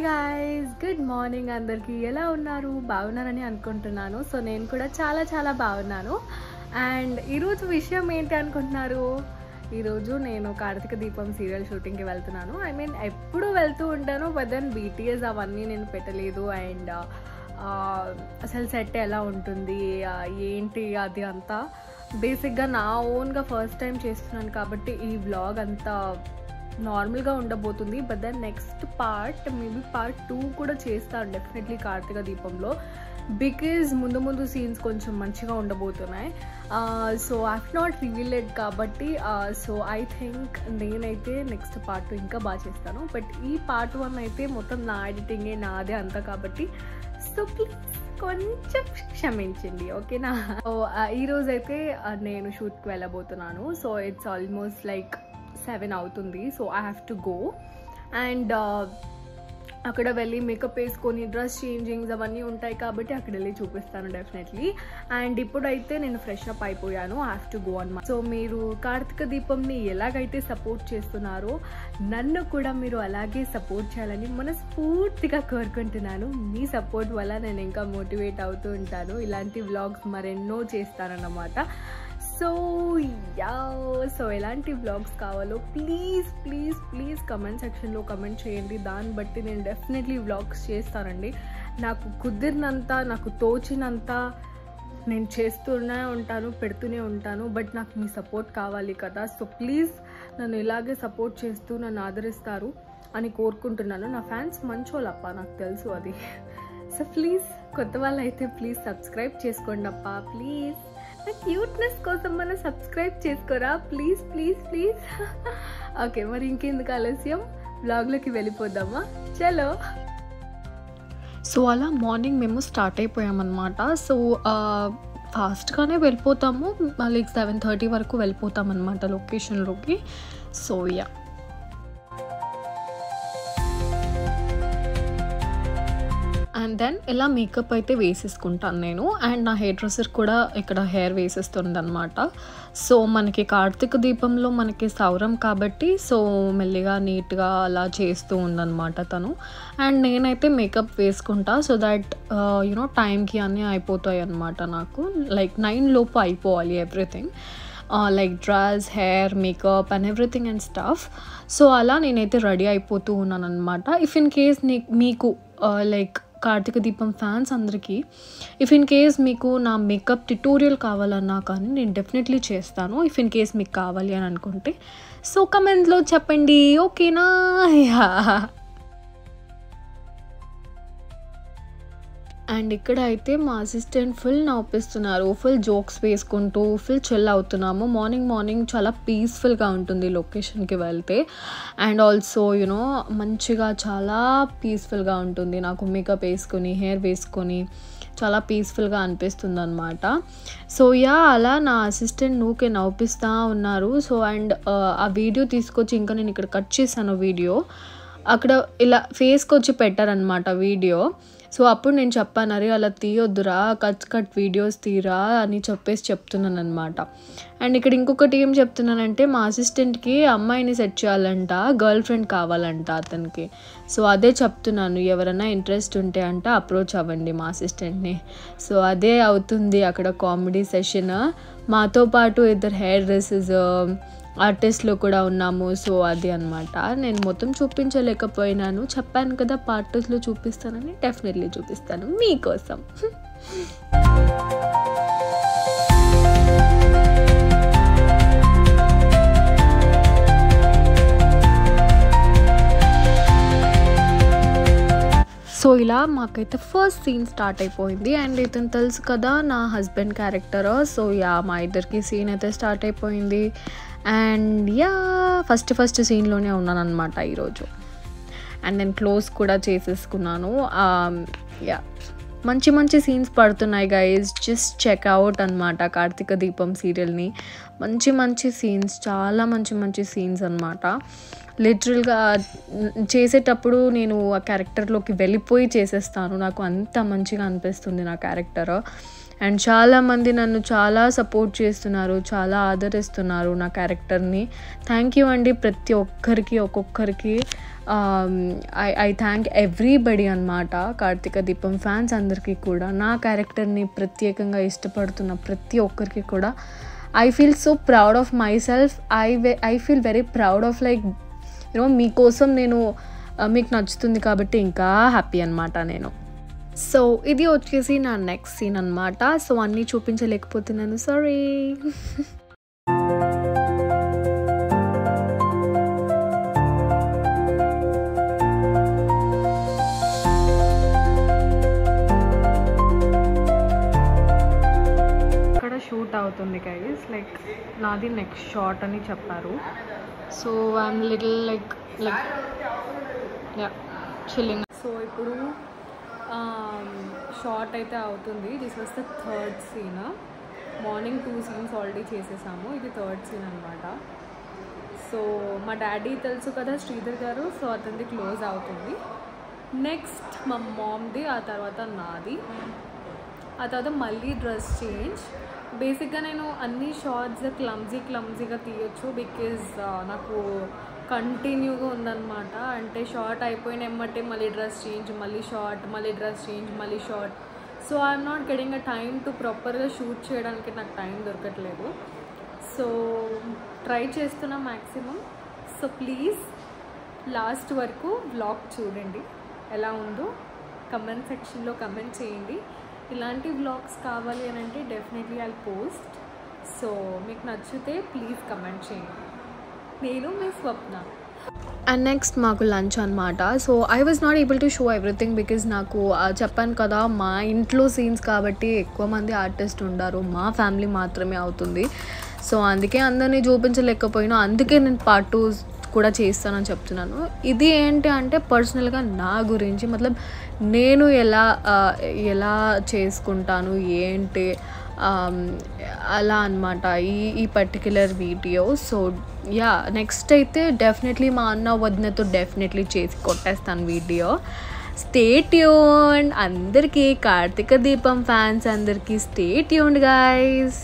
Guys good morning అందరికీ ఎలా ఉన్నారు బాగున్నారని అనుకుంటున్నాను. సో నేను కూడా చాలా చాలా బాగున్నాను. అండ్ ఈరోజు విషయం ఏంటి అనుకుంటున్నారు, ఈరోజు నేను కార్తీక దీపం సీరియల్ షూటింగ్కి వెళ్తున్నాను. ఐ మీన్ ఎప్పుడు వెళ్తూ ఉంటాను, బట్ దెన్ బీటీఎస్ అవన్నీ నేను పెట్టలేదు. అండ్ అసలు సెట్ ఎలా ఉంటుంది ఏంటి అది అంతా బేసిక్గా నా ఓన్గా ఫస్ట్ టైం చేస్తున్నాను కాబట్టి ఈ వ్లాగ్ అంతా నార్మల్గా ఉండబోతుంది. But then next part maybe part 2 కూడా చేస్తాను డెఫినెట్లీ కార్తీక దీపంలో, బికాజ్ ముందు సీన్స్ కొంచెం మంచిగా ఉండబోతున్నాయి. So I have not revealed కాబట్టి సో ఐ థింక్ నేనైతే నెక్స్ట్ పార్ట్ 2 ఇంకా బాగా చేస్తాను. బట్ ఈ పార్ట్ 1 అయితే మొత్తం నా ఎడిటింగే నాదే అంతా కాబట్టి సో ప్లీజ్ కొంచెం క్షమించండి, ఓకేనా. సో ఈరోజు అయితే నేను షూట్కి వెళ్ళబోతున్నాను. సో ఇట్స్ ఆల్మోస్ట్ లైక్ 7 అవుతుంది. So I have to go and అక్కడ వెళ్ళి మేకప్ వేసుకొని డ్రెస్ చేంజింగ్స్ అవన్నీ ఉంటాయి కాబట్టి అక్కడ వెళ్ళి చూపిస్తాను డెఫినెట్లీ. అండ్ ఇప్పుడైతే నేను ఫ్రెష్ అప్ అయిపోయాను, ఐ హ్యావ్ టు గో అన్నమాట. సో మీరు కార్తీక దీపంని ఎలాగైతే సపోర్ట్ చేస్తున్నారో నన్ను కూడా మీరు అలాగే సపోర్ట్ చేయాలని మనస్ఫూర్తిగా కోరుకుంటున్నాను. మీ సపోర్ట్ వల్ల నేను ఇంకా మోటివేట్ అవుతూ ఉంటాను, ఇలాంటి వ్లాగ్స్ మరెన్నో చేస్తానన్నమాట. సో ఎలాంటి వ్లాగ్స్ కావాలో ప్లీజ్ కమెంట్ సెక్షన్లో కమెంట్ చేయండి. దాన్ని బట్టి నేను డెఫినెట్లీ వ్లాగ్స్ చేస్తానండి. నాకు కుదిరినంత, నాకు తోచినంత నేను చేస్తూనే ఉంటాను, పెడుతూనే ఉంటాను. బట్ నాకు మీ సపోర్ట్ కావాలి కదా. సో ప్లీజ్ నన్ను ఇలాగే సపోర్ట్ చేస్తూ నన్ను ఆదరిస్తారు అని కోరుకుంటున్నాను. నా ఫ్యాన్స్ మంచోళ్ళప్ప, నాకు తెలుసు అది. సో ప్లీజ్ కొత్త వాళ్ళు అయితే ప్లీజ్ సబ్స్క్రైబ్ చేసుకోండి అప్ప, ప్లీజ్. నా క్యూట్నెస్ కోసం మనం సబ్స్క్రైబ్ చేసుకోరా ప్లీజ్. ఓకే, మరి ఇంకెందుకు ఆలస్యం, వ్లాగ్లోకి వెళ్ళిపోదామా, చలో. సో అలా మార్నింగ్ మేము స్టార్ట్ అయిపోయామన్నమాట. సో ఫాస్ట్గానే వెళ్ళిపోతాము, లైక్ 7:30 వరకు వెళ్ళిపోతామన్నమాట లొకేషన్లోకి. సో యా, అండ్ దెన్ ఇలా మేకప్ అయితే వేసేసుకుంటాను నేను. అండ్ నా హెయిర్ డ్రెస్సర్ కూడా ఇక్కడ హెయిర్ వేసేస్తుంది అనమాట. సో మనకి కార్తీక దీపంలో మనకి సౌరం కాబట్టి సో మెల్లిగా నీట్గా అలా చేస్తూ ఉందన్నమాట తను. అండ్ నేనైతే మేకప్ వేసుకుంటా సో దట్ యూనో టైంకి అన్నీ అయిపోతాయి అన్నమాట. నాకు లైక్ 9 లోపు అయిపోవాలి everything, like dress, hair, makeup and everything and stuff. So అలా నేనైతే రెడీ అయిపోతూ ఉన్నాను అనమాట. ఇఫ్ ఇన్ కేస్ మీకు లైక్ కార్తీక దీపం ఫ్యాన్స్ అందరికీ ఇఫ్ ఇన్ కేస్ మీకు నా మేకప్ ట్యుటోరియల్ కావాలన్నా కానీ నేను డెఫినెట్లీ చేస్తాను, ఇఫ్ ఇన్ కేస్ మీకు కావాలి అని అనుకుంటే. సో కమెంట్లో చెప్పండి, ఓకేనా. అండ్ ఇక్కడ అయితే మా అసిస్టెంట్ ఫుల్ నవ్విస్తున్నారు, ఫుల్ జోక్స్ వేసుకుంటూ ఫుల్ చిల్ అవుతున్నాము. మార్నింగ్ చాలా పీస్ఫుల్గా ఉంటుంది లొకేషన్కి వెళ్తే. అండ్ ఆల్సో యూనో మంచిగా చాలా పీస్ఫుల్గా ఉంటుంది. నాకు మేకప్ వేసుకొని హెయిర్ వేసుకొని చాలా పీస్ఫుల్గా అనిపిస్తుంది అనమాట. సో యా, అలా నా అసిస్టెంట్ నవ్విస్తూ ఉన్నారు. సో అండ్ ఆ వీడియో తీసుకొచ్చి ఇంకా నేను ఇక్కడ కట్ చేశాను వీడియో, అక్కడ ఇలా ఫేస్కి వచ్చి పెట్టారనమాట వీడియో. సో అప్పుడు నేను చెప్పాను, అరే అలా తీయొద్దురా, కట్ వీడియోస్ తీరా అని చెప్తున్నాను అనమాట. అండ్ ఇక్కడ ఇంకొకటి ఏం చెప్తున్నానంటే మా అసిస్టెంట్కి అమ్మాయిని సెట్ చేయాలంట, గర్ల్ ఫ్రెండ్ కావాలంట అతనికి. సో అదే చెప్తున్నాను, ఎవరైనా ఇంట్రెస్ట్ ఉంటే అంట అప్రోచ్ అవ్వండి మా అసిస్టెంట్ని. సో అదే అవుతుంది అక్కడ కామెడీ సెషన్. మాతో పాటు 2 హెయిర్ డ్రెస్సెస్ ఆర్టిస్ట్లో కూడా ఉన్నాము. సో అది అనమాట. నేను మొత్తం చూపించలేకపోయినాను, చెప్పాను కదా పార్ట్ 2లో చూపిస్తానని. డెఫినెట్లీ చూపిస్తాను మీకోసం. సో ఇలా మాకైతే ఫస్ట్ సీన్ స్టార్ట్ అయిపోయింది. అండ్ ఇతను తెలుసు కదా నా హస్బెండ్ క్యారెక్టర్. సో యా, మా ఇద్దరికి సీన్ అయితే స్టార్ట్ అయిపోయింది. అండ్ యా, ఫస్ట్ సీన్లోనే ఉన్నాను అనమాట ఈరోజు. అండ్ నేను క్లోజ్ కూడా చేసేసుకున్నాను. యా, మంచి సీన్స్ పడుతున్నాయి గైజ్, జస్ట్ చెక్అవుట్ అనమాట కార్తీక దీపం సీరియల్ని. మంచి సీన్స్, చాలా మంచి సీన్స్ అనమాట. లిటరల్గా చేసేటప్పుడు నేను ఆ క్యారెక్టర్లోకి వెళ్ళిపోయి చేసేస్తాను, నాకు అంత మంచిగా అనిపిస్తుంది నా క్యారెక్టర్. అండ్ చాలామంది నన్ను చాలా సపోర్ట్ చేస్తున్నారు, చాలా ఆదరిస్తున్నారు నా క్యారెక్టర్ని. థ్యాంక్ యూ అండి ప్రతి ఒక్కరికి, ఒక్కొక్కరికి. ఐ థ్యాంక్ ఎవ్రీబడి అనమాట. కార్తీక దీపం ఫ్యాన్స్ అందరికీ కూడా, నా క్యారెక్టర్ని ప్రత్యేకంగా ఇష్టపడుతున్న ప్రతి ఒక్కరికి కూడా I feel so proud of my self. I feel very proud of like మీకోసం నేను మీకు నచ్చుతుంది కాబట్టి ఇంకా హ్యాపీ అనమాట నేను. సో ఇది వచ్చేసి నా నెక్స్ట్ సీన్ అనమాట. సో అన్నీ చూపించలేకపోతున్నాను, సారీ. ఇక్కడ షూట్ అవుతుంది గైస్, లైక్ నాది నెక్స్ట్ షాట్ అని చెప్పారు. So I'm little like chilling. So ఇప్పుడు షార్ట్ అయితే అవుతుంది. This was the third scene. Morning 2 scenes already చేసేసాము, ఇది థర్డ్ సీన్ అనమాట. సో మా డాడీ తెలుసు కదా శ్రీధర్ గారు, సో అతనిది క్లోజ్ అవుతుంది. నెక్స్ట్ మా మామ్ది, ఆ తర్వాత నాది, ఆ తర్వాత మళ్ళీ డ్రెస్ చేంజ్. బేసిక్గా నేను అన్ని షార్ట్స్ క్లమ్జీగా తీయొచ్చు బికాజ్ నాకు కంటిన్యూగా ఉందన్నమాట. అంటే షార్ట్ అయిపోయిన ఎమ్మటే మళ్ళీ డ్రెస్ చేంజ్, మళ్ళీ షార్ట్, మళ్ళీ డ్రెస్ చేంజ్, మళ్ళీ short. So I'm not getting a time to ప్రాపర్గా షూట్ చేయడానికి నాకు టైం దొరకట్లేదు. సో ట్రై చేస్తున్నా మ్యాక్సిమం. సో ప్లీజ్ లాస్ట్ వరకు వ్లాగ్ చూడండి, ఎలా ఉందో కమెంట్ సెక్షన్లో కమెంట్ చేయండి. ఇలాంటి వ్లాగ్స్ కావాలి అని అంటే డెఫినెట్లీ ఐ పోస్ట్. సో మీకు నచ్చితే ప్లీజ్ కమెంట్ చేయండి. నేను మీ స్వప్న. అండ్ నెక్స్ట్ మాకు లంచ్ అనమాట. So I was not able to show everything because నాకు చెప్పాను కదా మా ఇంట్లో సీన్స్ కాబట్టి ఎక్కువ మంది ఆర్టిస్ట్ ఉండరు, మా ఫ్యామిలీ మాత్రమే అవుతుంది. సో అందుకే అందరినీ చూపించలేకపోయినా, అందుకే నేను పార్ట్ 2 కూడా చేస్తానని చెప్తున్నాను. ఇది ఏంటి అంటే పర్సనల్గా నా గురించి, మతలబ్ నేను ఎలా చేసుకుంటాను ఏంటి అలా అనమాట ఈ particular video. So yeah, next అయితే డెఫినెట్లీ మా అన్న వదినతో డెఫినెట్లీ చేసి కొట్టేస్తాను వీడియో. Stay tuned. అందరికీ కార్తీక దీపం ఫ్యాన్స్ అందరికీ stay tuned guys.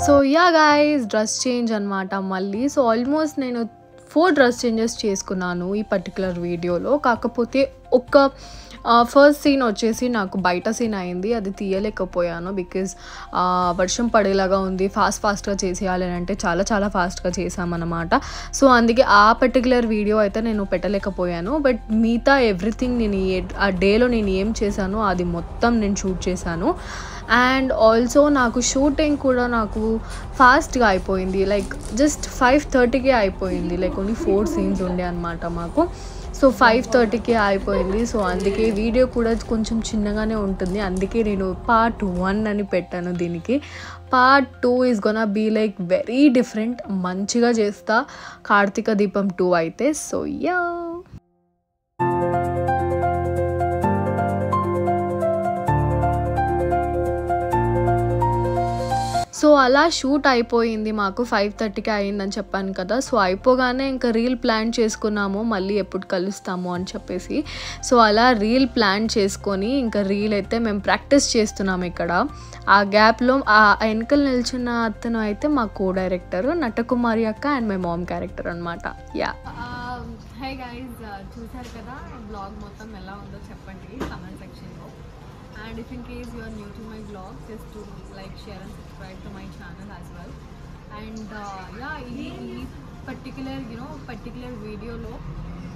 So yeah guys, dress change అనమాట మళ్ళీ. సో ఆల్మోస్ట్ నేను 4 డ్రెస్ చేంజెస్ చేసుకున్నాను ఈ పర్టికులర్ వీడియోలో. కాకపోతే ఫస్ట్ సీన్ వచ్చేసి నాకు బయట సీన్ అయింది, అది తీయలేకపోయాను బికాజ్ వర్షం పడేలాగా ఉంది. ఫాస్ట్గా చేసేయాలి అని అంటే చాలా ఫాస్ట్గా చేసామన్నమాట. సో అందుకే ఆ పర్టికులర్ వీడియో అయితే నేను పెట్టలేకపోయాను. బట్ మిగతా ఎవ్రీథింగ్ నేను ఆ డేలో నేను ఏం చేశానో అది మొత్తం నేను షూట్ చేశాను. అండ్ ఆల్సో నాకు షూటింగ్ కూడా నాకు ఫాస్ట్గా అయిపోయింది, లైక్ జస్ట్ 5:30కే అయిపోయింది. లైక్ ఓన్లీ 4 సీన్స్ ఉండే అనమాట మాకు. సో 5:30కే అయిపోయింది. సో అందుకే వీడియో కూడా కొంచెం చిన్నగానే ఉంటుంది, అందుకే నేను పార్ట్ 1 అని పెట్టాను దీనికి. Part 2 is gonna be like very different. మంచిగా చేస్తా కార్తీక దీపం 2 అయితే. సో యా, సో అలా షూట్ అయిపోయింది మాకు. 5:30కి అయిందని చెప్పాను కదా. సో అయిపోగానే ఇంకా రీల్ ప్లాన్ చేసుకున్నాము, మళ్ళీ ఎప్పుడు కలుస్తాము అని చెప్పేసి. సో అలా రీల్ ప్లాన్ చేసుకొని ఇంకా రీల్ అయితే మేము ప్రాక్టీస్ చేస్తున్నాము ఇక్కడ. ఆ గ్యాప్లో ఆ వెనకలు నిల్చున్న అతను అయితే మా కో డైరెక్టర్ నటకుమారి అక్క అండ్ మై మామ్ క్యారెక్టర్ అనమాట. యా, హై గైస్, చూసారు కదా బ్లాగ్ మొత్తం ఎలా ఉందో చెప్పండి కమెంట్ సెక్షన్లో. And if in case you are new to my vlog, just to like, share and subscribe to my channel as well. And yeah, ee particular video lo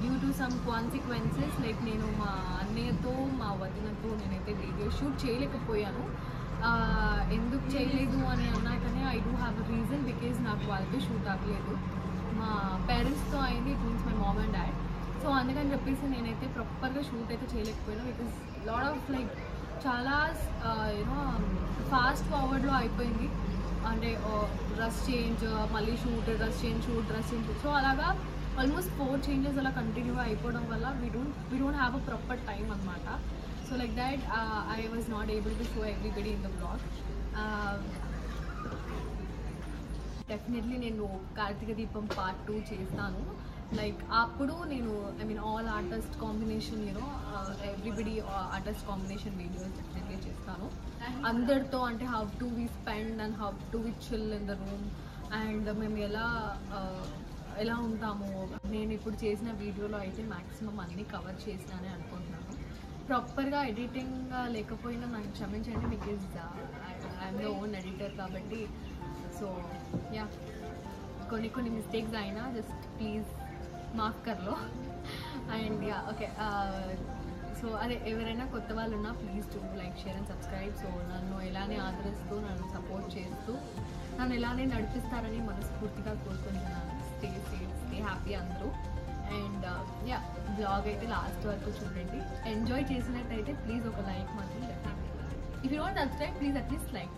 due to some consequences, like nenu ma annayatho ma vadinatho nenaithe video shoot cheyalekapoyanu. Enduku cheyaledu ani annakane I do have a reason, because naaku valto shoot avaledu, ma parents tho ayindi, it means my mom and dad. So అందుకని చెప్పేసి నేనైతే ప్రాపర్గా shoot అయితే చేయలేకపోయాను, because lot of like చాలా fast ఫార్వర్డ్లో అయిపోయింది. అంటే డ్రెస్ చేంజ్, మళ్ళీ shoot, dress change, shoot, dress change. So అలాగా ఆల్మోస్ట్ 4 చేంజెస్ అలా కంటిన్యూ అయిపోవడం వల్ల we don't have a proper time అనమాట. So like that I was not able to show everybody in the blog. Definitely నేను Karthika Deepam part 2 చేస్తాను. Like అప్పుడు నేను all artist combination everybody artist combination videos definitely చేస్తాను అందరితో. అంటే how to we spend and how to we chill in the room and మేము ఎలా ఉంటాము. నేను ఇప్పుడు చేసిన వీడియోలో అయితే మ్యాక్సిమం అన్నీ కవర్ చేసినానే అనుకుంటున్నాను. ప్రాపర్గా ఎడిటింగ్ లేకపోయినా నాకు క్షమించండి, because I'm the own editor కాబట్టి. సో యా, కొన్ని మిస్టేక్స్ అయినా జస్ట్ ప్లీజ్ మాఫ్ కర్లో. అండ్ యా ఓకే, సో అదే ఎవరైనా కొత్త వాళ్ళు ఉన్నా please do like, share and subscribe. So నన్ను ఎలానే ఆదరిస్తూ నన్ను సపోర్ట్ చేస్తూ నన్ను ఎలానే నడిపిస్తారని మనస్ఫూర్తిగా కోరుకుంటున్నాను. స్టే సేఫ్, స్టే హ్యాపీ అందరూ. అండ్ యా, బ్లాగ్ అయితే లాస్ట్ వరకు చూడండి. ఎంజాయ్ చేసినట్టయితే ప్లీజ్ ఒక లైక్ మాత్రం definitely. If you don't subscribe please at least like.